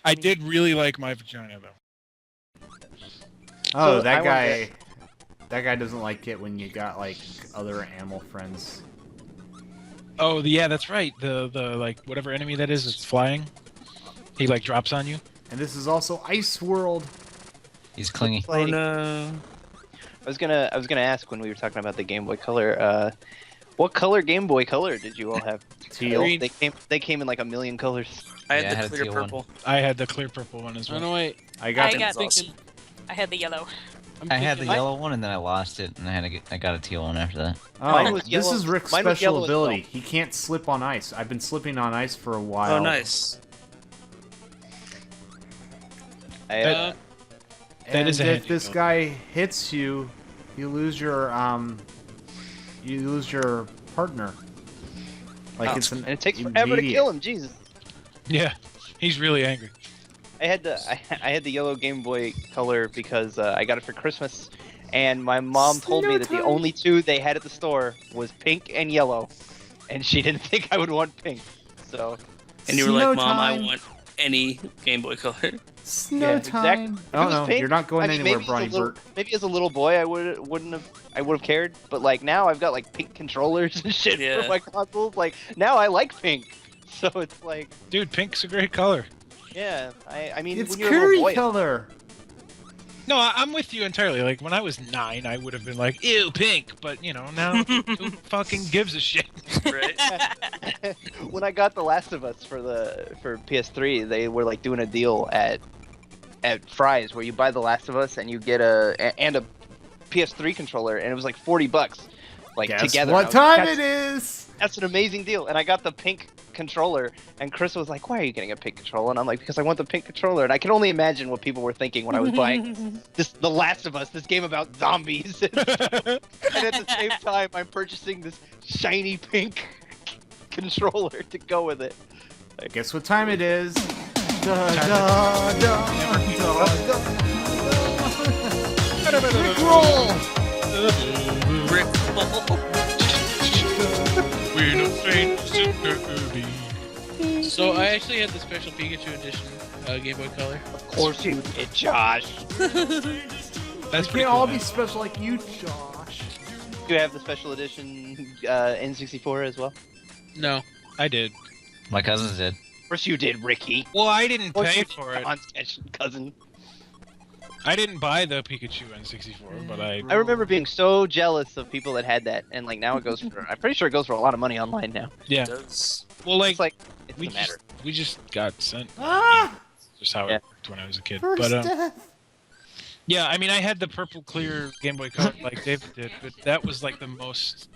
I did really like my vagina though. Oh, So, that guy. That guy doesn't like it when you got like other animal friends. Oh, yeah, that's right. The like whatever enemy that is that's flying, he like drops on you. And this is also Ice World. He's clingy. Like, Oh no. I was gonna ask when we were talking about the Game Boy Color. What color Game Boy Color did you all have? Teal. Green. They came in like a million colors. I had Yeah, I had the a clear teal one. purple. I had the clear purple one as Oh well. no wait. I got I had the yellow. I had the yellow one and then I lost it, and I got a teal one after that. Mine Oh, was this yellow. is Rick's Mine was special yellow as ability. well. He can't slip on ice. I've been slipping on ice for a while. Oh nice. I, And is a if handy this ability. guy hits you, you lose your partner. Like oh, it's an and it takes forever to immediate- kill him. Jesus. Yeah, he's really angry. I had the yellow Game Boy Color because I got it for Christmas, and my mom told me that the only two they had at the store was pink and yellow, and she didn't think I would want pink. So And you were Snow like, Mom, time. I want any Game Boy Color. Snow yeah, time. exactly. If Oh it was no, pink, you're not going I mean, anywhere, maybe Bronny as a little, Burt. maybe as a little boy I would have cared, but like now I've got like pink controllers and shit Yeah. for my consoles. Like now I like pink, so it's like Dude, pink's a great color. yeah. I mean It's when you're a little curry boy, color. No, I'm with you entirely. Like when I was 9, I would have been like, "Ew, pink," but you know, now who fucking gives a shit? Right? when I got The Last of Us for PS3, they were like doing a deal at Fry's where you buy The Last of Us and you get a PS3 controller, and it was like $40, like Guess together. what time it is? That's an amazing deal, and I got the pink controller, and Chris was like, "Why are you getting a pink controller?" And I'm like, "Because I want the pink controller." And I can only imagine what people were thinking when I was buying The Last of Us, this game about zombies, and at the same time, I'm purchasing this shiny pink controller to go with it. Guess what time it is? Da, da, da, Rick roll. Rick We're the famous Kirby. So I actually had the special Pikachu edition Game Boy Color. Of course you did, Josh. That's We pretty can't cool, all man. be special like you, Josh. You have the special edition N64 as well? No. I did. My cousins did. Of course you did, Ricky. Well, I didn't Of course pay you did, for it. cousin. I didn't buy the Pikachu N64, but I I remember being so jealous of people that had that, and like now it goes for. I'm pretty sure it goes for a lot of money online now. yeah. does. Well, like It's like it we doesn't matter. just got sent. Ah! Just how Yeah. it worked when I was a kid. First But death. yeah, I mean, I had the purple clear Game Boy Color like David did, but that was like the most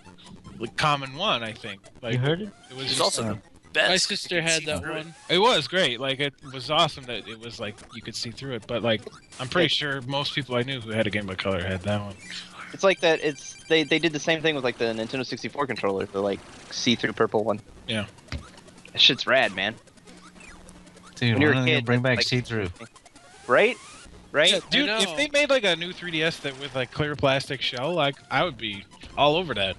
like, common one, I think. Like heard it? it was It's just, also the best. My You sister can had see that through it. one. It was great. Like it was awesome that it was like you could see through it. But like I'm pretty sure most people I knew who had a Game Boy Color had that one. It's like that. It's they did the same thing with like the Nintendo 64 controller, the like see-through purple one. Yeah. That shit's rad, man. Dude, When you're why a don't they kid, bring back like- see-through? Right? Right? Yeah, dude, know. if they made like a new 3DS that with like clear plastic shell, like I would be all over that.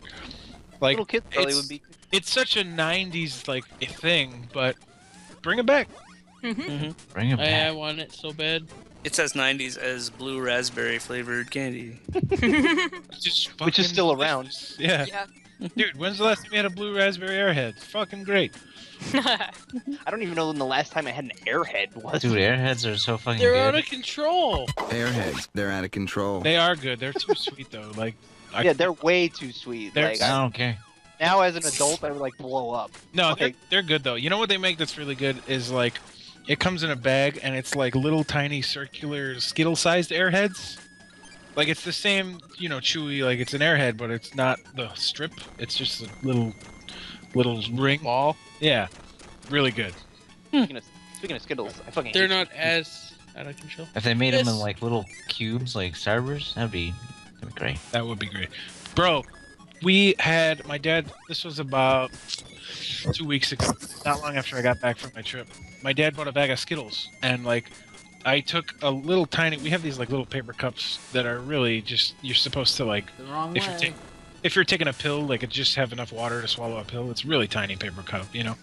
Like Little kids probably it's, would be. it's such a 90s like a thing, but bring it back. Mm-hmm. Bring it I back. want it so bad. It's as 90s as blue raspberry flavored candy. Which is still around. delicious. Yeah. Yeah. Dude, when's the last time you had a blue raspberry airhead? It's fucking great. I don't even know when the last time I had an airhead was. Dude, airheads are so fucking They're good. out of control. Airheads, they're out of control. They are good. They're too sweet though. Like Yeah, they're way too sweet. They're- Like I don't care. now as an adult, I would like blow up. No, Okay. they're good though. You know what they make that's really good is like, it comes in a bag and it's like little tiny circular Skittle-sized airheads. Like it's the same, you know, chewy. Like it's an airhead, but it's not the strip. It's just a little ring ball. Yeah, really good. Speaking of Skittles, I fucking They're hate not as out of control. If they made them in Yes. like little cubes, like Starburst, that'd be great. That would be great, bro. We had my dad. This was about 2 weeks ago, not long after I got back from my trip. My dad bought a bag of Skittles, and like, I took a little tiny. We have these like little paper cups that are really just you're supposed to like. The wrong If way. if you're taking a pill, like it just have enough water to swallow a pill. It's a really tiny paper cup, you know.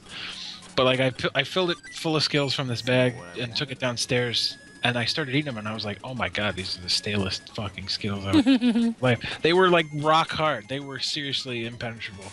But like I filled it full of Skittles from this bag and took it downstairs, and I started eating them, and I was like, oh my god, these are the stalest fucking Skittles ever. Like they were like rock hard. They were seriously impenetrable.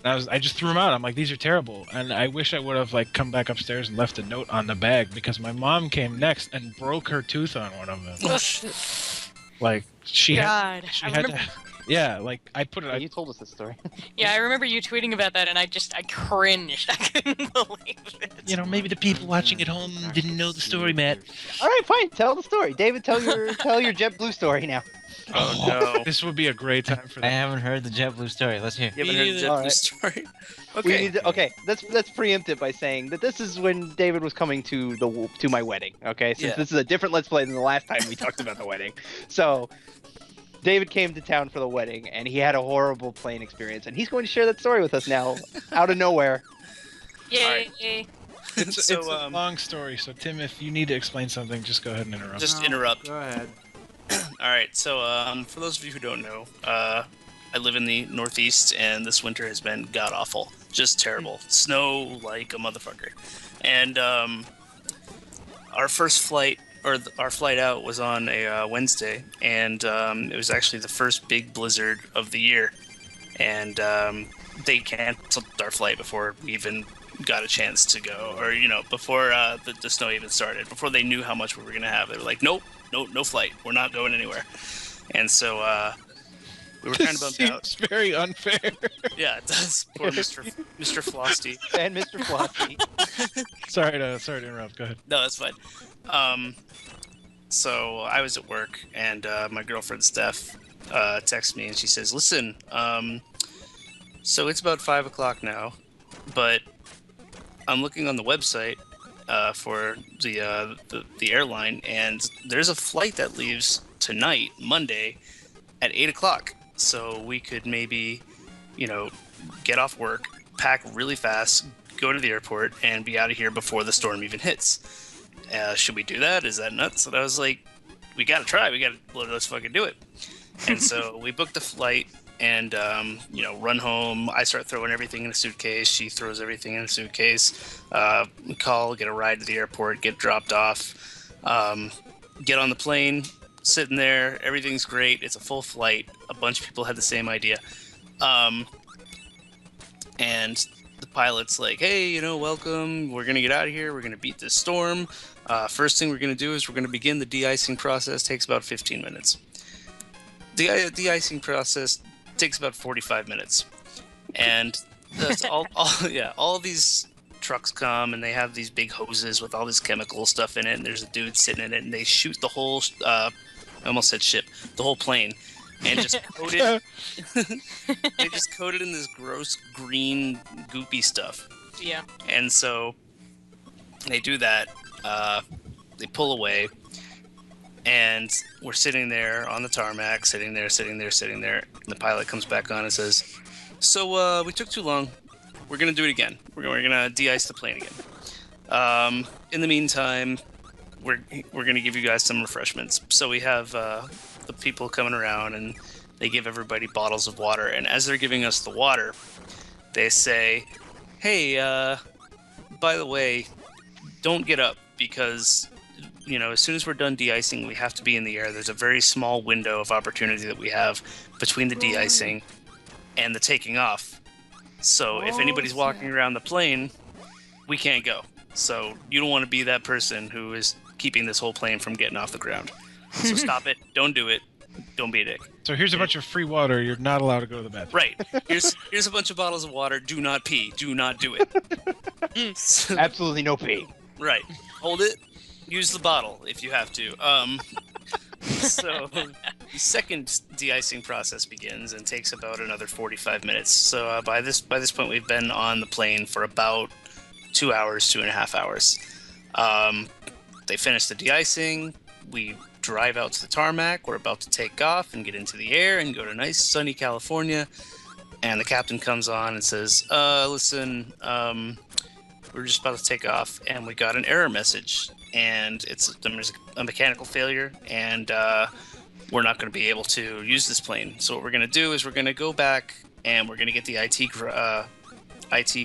And I just threw them out. I'm like, these are terrible. And I wish I would have like come back upstairs and left a note on the bag because my mom came next and broke her tooth on one of them. Oh, shit. Like she God. she I had remember, to. Yeah, like I put it. Yeah, you told us this story. yeah, I remember you tweeting about that, and I cringed. I couldn't believe it. You know, maybe the people watching at home didn't know the story, Matt. All right, fine. Tell the story, David. Tell your JetBlue story now. Oh no. This would be a great time for I that. haven't heard the JetBlue story. Let's hear. You haven't heard the All JetBlue right. story? We Okay. need to, okay, let's preempt it by saying that this is when David was coming to my wedding. Okay, since Yeah. this is a different Let's Play than the last time we talked about the wedding. So, David came to town for the wedding, and he had a horrible plane experience, and he's going to share that story with us now, out of nowhere. Yay. It's So, a long story, so Tim, if you need to explain something, just go ahead and interrupt. Just interrupt. Go ahead. All right. So, for those of you who don't know, I live in the Northeast, and this winter has been god awful, just terrible, snow like a motherfucker. And our first flight, our flight out, was on a Wednesday, and it was actually the first big blizzard of the year, and they canceled our flight before we even got a chance to go, or before the snow even started, before they knew how much we were gonna have. They were like, nope, no flight, we're not going anywhere. And so we were kind of bummed out. It's very unfair. Yeah, it does. Poor Mr. Flosty. And Mr. Flosky. sorry to interrupt. Go ahead. No, that's fine. So I was at work, and my girlfriend Steph texts me, and she says, "Listen, so it's about 5 o'clock now, but I'm looking on the website for the airline, and there's a flight that leaves tonight, Monday, at 8 o'clock. So we could maybe, get off work, pack really fast, go to the airport, and be out of here before the storm even hits. Should we do that? Is that nuts?" And I was like, we gotta try. Let's fucking do it. And so we booked the flight and, run home. I start throwing everything in a suitcase. She throws everything in a suitcase. We get a ride to the airport, get dropped off, get on the plane, sitting there. Everything's great. It's a full flight. A bunch of people had the same idea. And the pilot's like, "Hey, welcome. We're going to get out of here. We're going to beat this storm. First thing we're going to do is we're going to begin the de-icing process. Takes about 15 minutes. The de-icing process takes about 45 minutes. And that's all these trucks come, and they have these big hoses with all this chemical stuff in it, and there's a dude sitting in it, and they shoot the whole, I almost said ship, the whole plane, and just coat it. They just coat it in this gross green goopy stuff. Yeah. And so they do that. They pull away, and we're sitting there on the tarmac, sitting there. And the pilot comes back on and says, "So we took too long. We're gonna do it again. We're gonna de-ice the plane again. In the meantime, we're gonna give you guys some refreshments." So we have the people coming around, and they give everybody bottles of water. And as they're giving us the water, they say, "Hey, by the way, don't get up, because as soon as we're done de-icing, we have to be in the air. There's a very small window of opportunity that we have between the de-icing and the taking off. So if anybody's walking around the plane, we can't go. So you don't want to be that person who is keeping this whole plane from getting off the ground. So stop it. Don't do it. Don't be a dick." So here's a bunch of free water. You're not allowed to go to the bathroom. Right. Here's a bunch of bottles of water. Do not pee. Do not do it. Absolutely no pee. Right. Hold it. Use the bottle if you have to. So the second de-icing process begins and takes about another 45 minutes. So by this point, we've been on the plane for about 2 hours, 2.5 hours. They finish the de-icing. We drive out to the tarmac. We're about to take off and get into the air and go to nice sunny California. And the captain comes on and says, "Listen, we're just about to take off, and we got an error message. And there's a mechanical failure, and we're not going to be able to use this plane. So what we're going to do is we're going to go back, and we're going to get the IT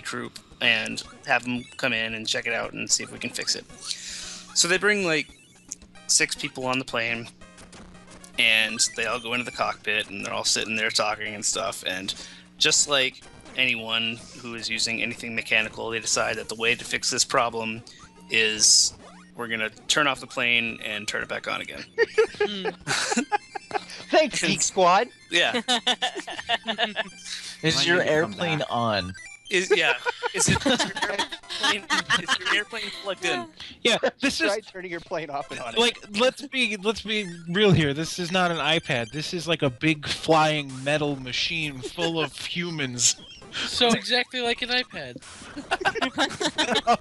group and have them come in and check it out and see if we can fix it. So they bring like 6 people on the plane, and they all go into the cockpit, and they're all sitting there talking and stuff. And just like anyone who is using anything mechanical, they decide that the way to fix this problem is we're gonna turn off the plane and turn it back on again. Thanks, Geek Squad. Yeah. Is Might your need to come airplane back. on? Is your airplane plugged in? Yeah, this is Try turning your plane off and on. like let's be real here. This is not an iPad. This is like a big flying metal machine full of humans. So exactly like an iPad.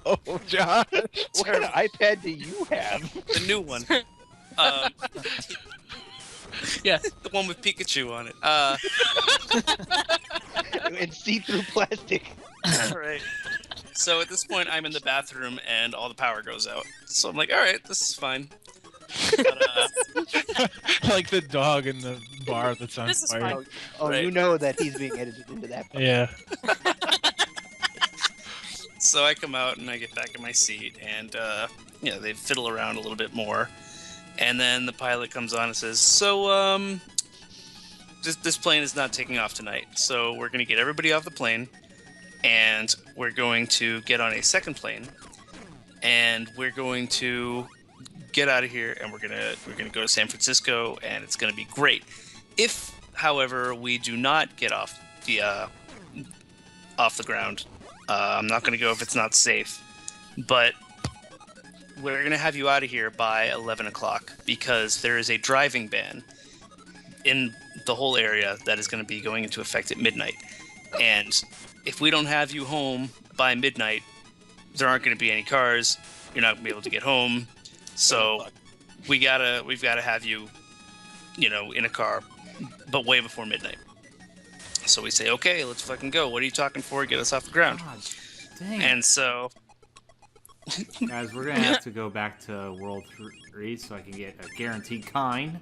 Oh, Josh. What kind of iPad do you have? The new one. Um, Yeah. the one with Pikachu on it. And see-through plastic. Right. So at this point, I'm in the bathroom and all the power goes out. So I'm like, all right, this is fine. But, Like the dog in the bar that's on This is fire. fine. Oh, Right. you know that he's being edited into that. Yeah. so I come out and I get back in my seat, and they fiddle around a little bit more, and then the pilot comes on and says, "So this plane is not taking off tonight. So we're going to get everybody off the plane, and we're going to get on a second plane, and we're going to get out of here, and we're gonna go to San Francisco, and it's gonna be great. If, however, we do not get off the ground, I'm not gonna go if it's not safe, but we're gonna have you out of here by 11 o'clock because there is a driving ban in the whole area that is going to be going into effect at midnight, and if we don't have you home by midnight, there aren't going to be any cars. You're not going to be able to get home." So we've got to have you, in a car, but way before midnight. So we say, okay, let's fucking go. What are you talking for? Get us off the ground. God, dang. And so, Guys, we're gonna have to go back to World 3 so I can get a guaranteed Kine.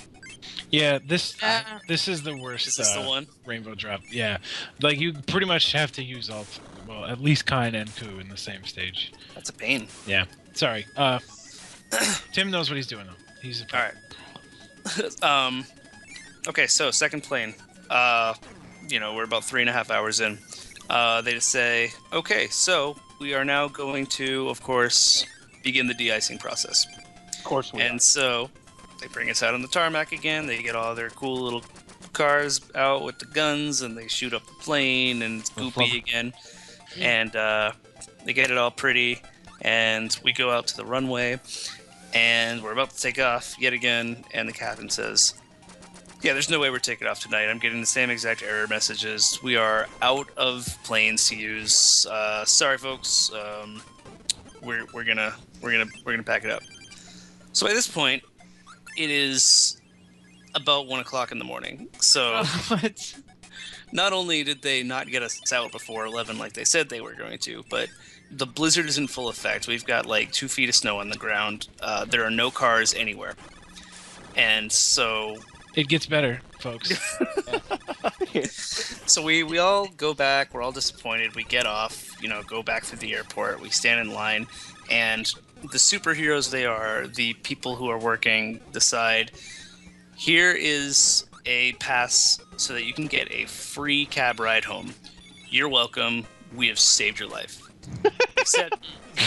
Yeah, this Yeah. this is the worst is this the one? rainbow drop. Yeah, like you pretty much have to use all, well, at least Kine and Ku in the same stage. That's a pain. Yeah, sorry. Tim knows what he's doing though. He's a All right. Okay, so second plane. We're about 3.5 hours in. They just say, okay, so we are now going to, of course, begin the de-icing process. Of course we And so they bring us out on the tarmac again. They get all their cool little cars out with the guns, and they shoot up the plane, and it's goopy again. And they get it all pretty, and we go out to the runway, and we're about to take off yet again, and the captain says, "Yeah, there's no way we're taking off tonight. I'm getting the same exact error messages. We are out of planes to use. Sorry, folks. We're gonna pack it up." So by this point, it is about 1 o'clock in the morning. So What? not only did they not get us out before 11 like they said they were going to, but the blizzard is in full effect. We've got like 2 feet of snow on the ground. There are no cars anywhere. And so It gets better, folks. So we all go back. We're all disappointed. We get off, go back through the airport. We stand in line, and the superheroes they are, the people who are working, decide, here is a pass so that you can get a free cab ride home. You're welcome. We have saved your life. Except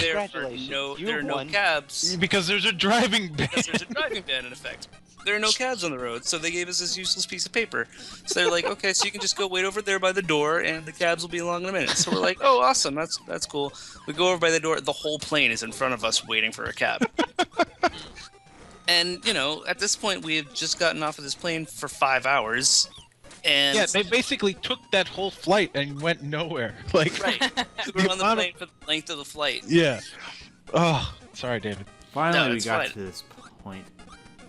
there are Congratulations. no You've won. cabs Because there's a driving ban. because there's a driving ban in effect. There are no cabs on the road, so they gave us this useless piece of paper. So they're like, okay, so you can just go wait over there by the door, and the cabs will be along in a minute. So we're like, oh, awesome, that's cool. We go over by the door, the whole plane is in front of us waiting for a cab. And, at this point, we have just gotten off of this plane for 5 hours, and... Yeah, they basically took that whole flight and went nowhere. Like, Right. We were on the amount of- plane for the length of the flight. Yeah. Oh, sorry, David. Finally, No, we it's got fine. to this point.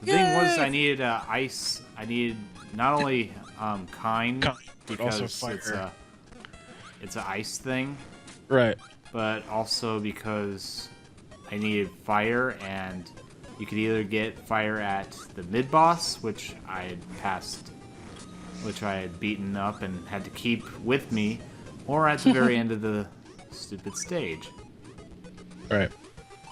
The thing was, I needed ice. I needed not only Kine, Kine, but because also fire. it's a ice thing, Right. but also because I needed fire, and you could either get fire at the mid boss, which I had passed, which I had beaten up and had to keep with me, or at the very end of the stupid stage. Right.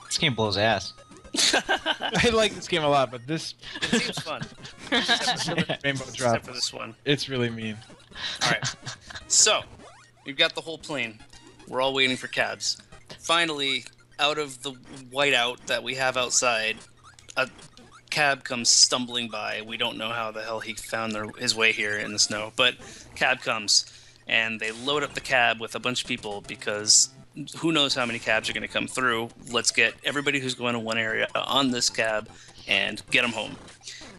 This game blows ass. I like this game a lot, but this It seems fun. Rainbow Except Drop, for this one. it's really mean. All right. So, we've got the whole plane. We're all waiting for cabs. Finally, out of the whiteout that we have outside, a cab comes stumbling by. We don't know how the hell he found his way here in the snow, but cab comes, and they load up the cab with a bunch of people because who knows how many cabs are going to come through. Let's get everybody who's going to one area on this cab and get them home.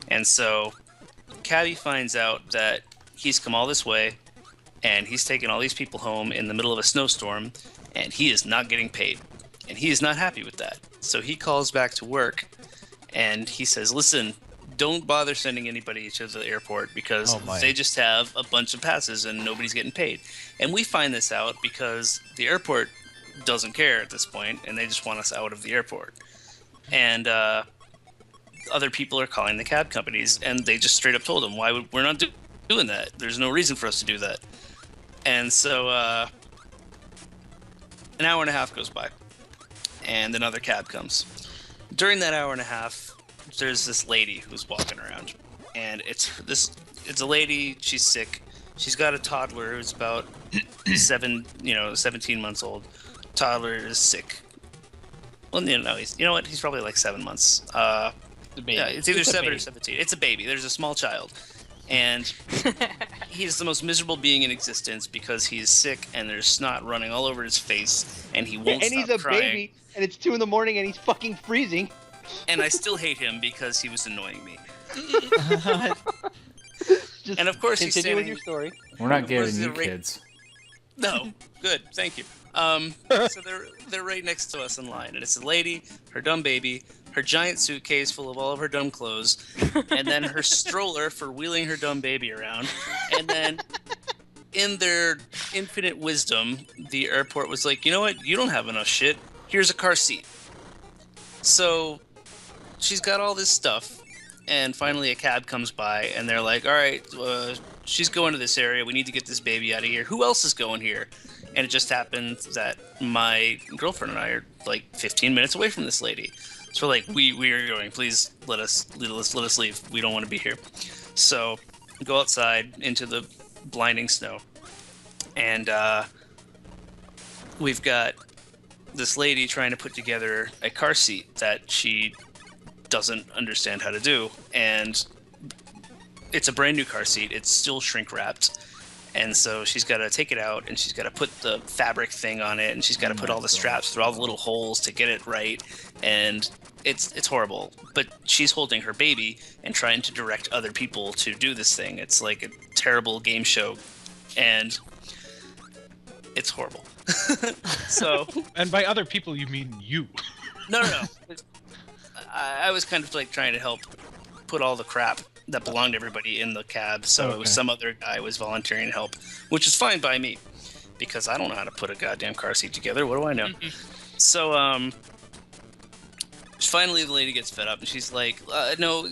And so Cabby finds out that he's come all this way, and he's taken all these people home in the middle of a snowstorm, and he is not getting paid. And he is not happy with that. So he calls back to work, and he says, listen, don't bother sending anybody to the airport because they just have a bunch of passes and nobody's getting paid. And we find this out because the airport doesn't care at this point, and they just want us out of the airport. And other people are calling the cab companies, and they just straight up told them, we're not doing that. There's no reason for us to do that. And so an hour and a half goes by, and another cab comes. During that hour and a half, there's this lady who's walking around, and it's a lady. She's sick. She's got a toddler who's about 17 months old. Toddler is sick. Well, he's probably like 7 months. The baby. Yeah, it's either 7 or 17. It's a baby. There's a small child. And he's the most miserable being in existence because he's sick and there's snot running all over his face and he won't and stop he's a crying. baby, and it's 2 a.m. and he's fucking freezing. And I still hate him because he was annoying me. Just And of course he's continue with standing... your story. We're not Of course, giving you the rate- kids. No, good, thank you. So they're right next to us in line, and it's a lady, her dumb baby, her giant suitcase full of all of her dumb clothes, and then her stroller for wheeling her dumb baby around, and then in their infinite wisdom, the airport was like, you know what, you don't have enough shit, here's a car seat. So she's got all this stuff, and finally a cab comes by, and they're like, all right, she's going to this area, we need to get this baby out of here, who else is going here? And it just happened that my girlfriend and I are like 15 minutes away from this lady. So we're like, we are going. Please let us leave. We don't want to be here. So we go outside into the blinding snow, and we've got this lady trying to put together a car seat that she doesn't understand how to do, and it's a brand new car seat. It's still shrink wrapped. And so she's got to take it out, and she's got to put the fabric thing on it, and she's got to put all the straps through all the little holes to get it right. And it's horrible. But she's holding her baby and trying to direct other people to do this thing. It's like a terrible game show, and it's horrible. So, And by other people, you mean you. no. I was kind of like trying to help put all the crap that belonged to everybody in the cab, so it was some other guy was volunteering to help, which is fine by me, because I don't know how to put a goddamn car seat together. What do I know? So, finally the lady gets fed up, and she's like, no,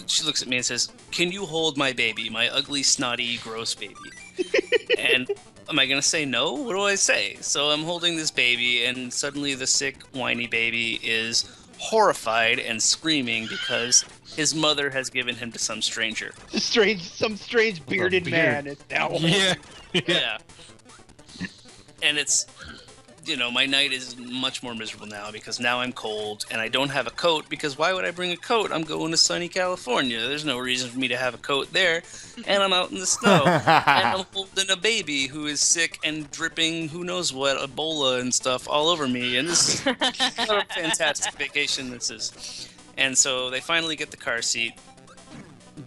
she looks at me and says, can you hold my baby, my ugly, snotty, gross baby? And am I going to say no? What do I say? So I'm holding this baby, and suddenly the sick, whiny baby is horrified and screaming because his mother has given him to some stranger. Some strange bearded man. It's now. Yeah. And it's, my night is much more miserable now because now I'm cold and I don't have a coat because why would I bring a coat? I'm going to sunny California. There's no reason for me to have a coat there. And I'm out in the snow. And I'm holding a baby who is sick and dripping who knows what, Ebola and stuff all over me. And this is what a fantastic vacation this is. And so they finally get the car seat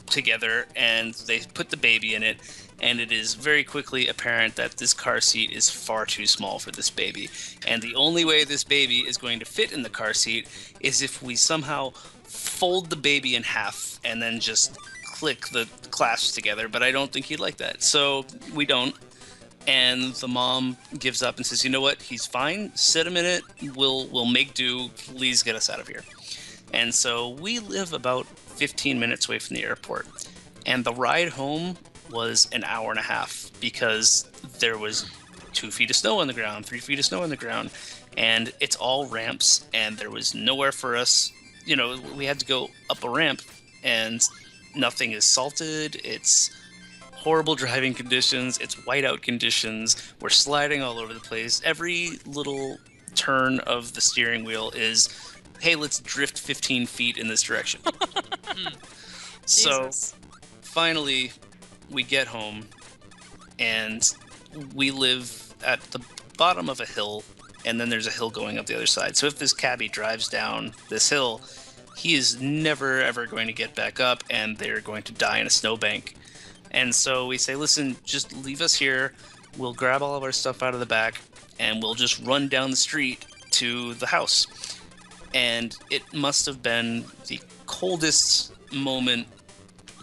together and they put the baby in it. And it is very quickly apparent that this car seat is far too small for this baby. And the only way this baby is going to fit in the car seat is if we somehow fold the baby in half and then just click the clasps together. But I don't think he'd like that. So we don't. And the mom gives up and says, you know what? He's fine. Sit him in it. We'll make do. Please get us out of here. And so we live about 15 minutes away from the airport. And the ride home was an hour and a half because there was 2 feet of snow on the ground, 3 feet of snow on the ground, and it's all ramps, and there was nowhere for us. You know, we had to go up a ramp, and nothing is salted. It's horrible driving conditions. It's whiteout conditions. We're sliding all over the place. Every little turn of the steering wheel is, hey, let's drift 15 feet in this direction. So finally, we get home, and we live at the bottom of a hill, and then there's a hill going up the other side. So if this cabbie drives down this hill, he is never, ever going to get back up, and they're going to die in a snowbank. And so we say, listen, just leave us here. We'll grab all of our stuff out of the back, and we'll just run down the street to the house. And it must have been the coldest moment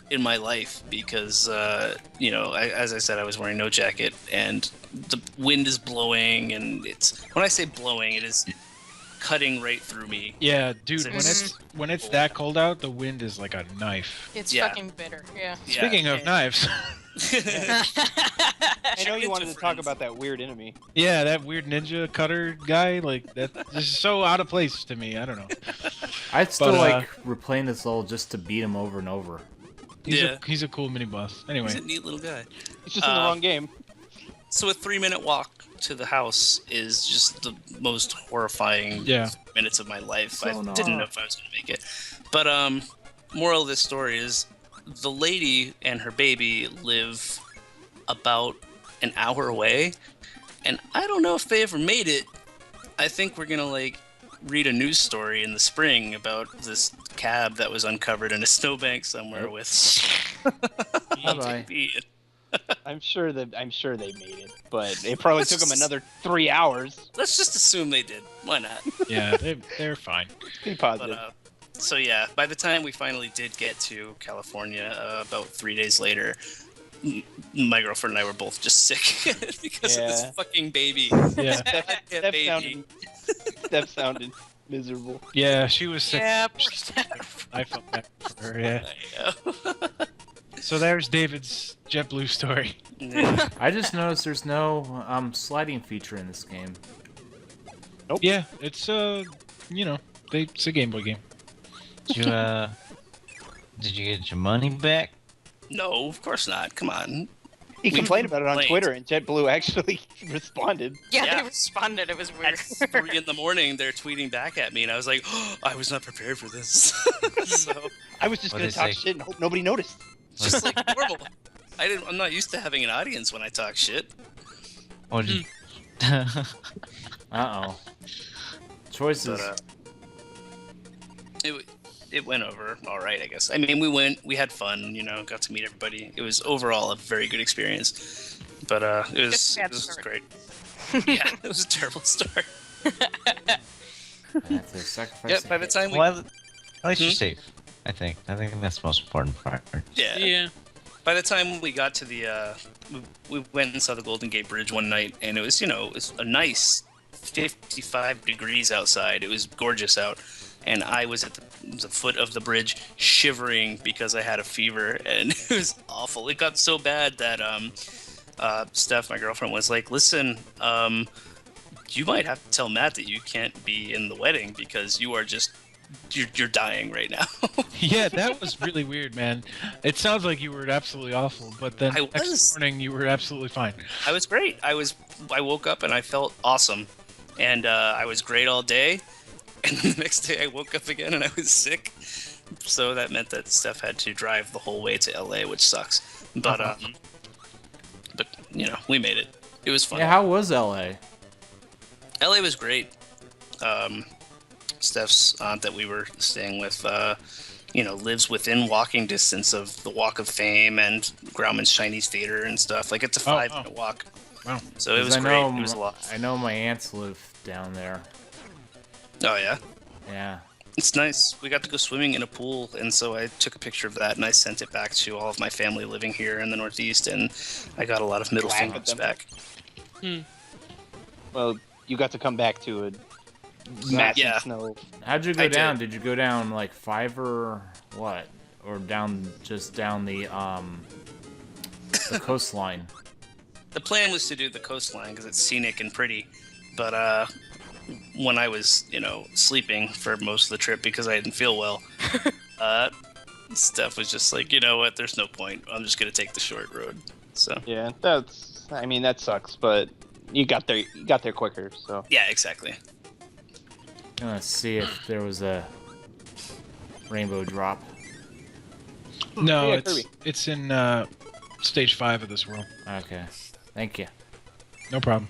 in my life because, as I said, I was wearing no jacket, and the wind is blowing, and when I say blowing, it is cutting right through me. Yeah, dude, when it's that cold out, the wind is like a knife. It's fucking bitter, yeah. Speaking of knives. I know you wanted to talk about that weird enemy. Yeah, that weird ninja cutter guy, like, that is so out of place to me, I don't know. I'd still replaying this level just to beat him over and over. He's a cool mini-boss. Anyway. He's a neat little guy. He's just in the wrong game. So a 3-minute walk to the house is just the most horrifying minutes of my life. So I didn't know if I was going to make it. But moral of this story is the lady and her baby live about an hour away, and I don't know if they ever made it. I think we're going to read a news story in the spring about this cab that was uncovered in a snowbank somewhere with Bye-bye. I'm sure they made it, but it probably took them another 3 hours. Let's just assume they did. Why not? Yeah, they're fine. Be positive. But, so yeah, by the time we finally did get to California, about 3 days later, my girlfriend and I were both just sick because of this fucking baby. Yeah, Steph sounded miserable. Yeah, she was sick. Yeah, poor Steph. I felt bad for her. Yeah. I know. So there's David's JetBlue story. Yeah. I just noticed there's no sliding feature in this game. Nope. Yeah, it's it's a Game Boy game. Did you get your money back? No, of course not. Come on. He complained about it on complained. Twitter, and JetBlue actually responded. Yeah, Yeah. they responded. It was weird. At 3 in the morning, they're tweeting back at me, and I was like, oh, I was not prepared for this. So I was just What going is to talk it? shit and hope nobody noticed. just like normal. I'm not used to having an audience when I talk shit. Or did Uh-oh. Choices. But, it went over all right, I guess. I mean, we had fun, got to meet everybody. It was overall a very good experience. But it was great. Yeah, it was a terrible start. I have to sacrifice Yep, by the time we... well, at least you're safe. I think that's the most important part. Yeah. By the time we got to the, we went and saw the Golden Gate Bridge one night, and it was, it was a nice 55 degrees outside. It was gorgeous out, and I was at the foot of the bridge shivering because I had a fever, and it was awful. It got so bad that Steph, my girlfriend, was like, "Listen, you might have to tell Matt that you can't be in the wedding because you are just." You're dying right now. Yeah, that was really weird, man. It sounds like you were absolutely awful, but then next morning you were absolutely fine. I was great. I woke up and I felt awesome, and I was great all day. And then the next day I woke up again and I was sick. So that meant that Steph had to drive the whole way to LA, which sucks. But we made it. It was fun. Yeah, how was LA? LA was great. Steph's aunt that we were staying with, lives within walking distance of the Walk of Fame and Grauman's Chinese Theater and stuff. Like, it's a 5-minute walk. Wow. So it was great. It was a lot. I know my aunts live down there. Oh, yeah? Yeah. It's nice. We got to go swimming in a pool, and so I took a picture of that, and I sent it back to all of my family living here in the Northeast, and I got a lot of middle Laugh at fingers them. back. Well, you got to come back to a massive snow. How'd you go I down? did. Did you go down like 5 or what? Or down the coastline? The plan was to do the coastline because it's scenic and pretty, but when I was, sleeping for most of the trip because I didn't feel well, Steph was just like, you know what? There's no point. I'm just gonna take the short road. So Yeah, that sucks, but you got there quicker, so. yeah, exactly. Let's see if there was a rainbow drop. No, Yeah, Kirby. it's in stage 5 of this world. Okay. Thank you. No problem.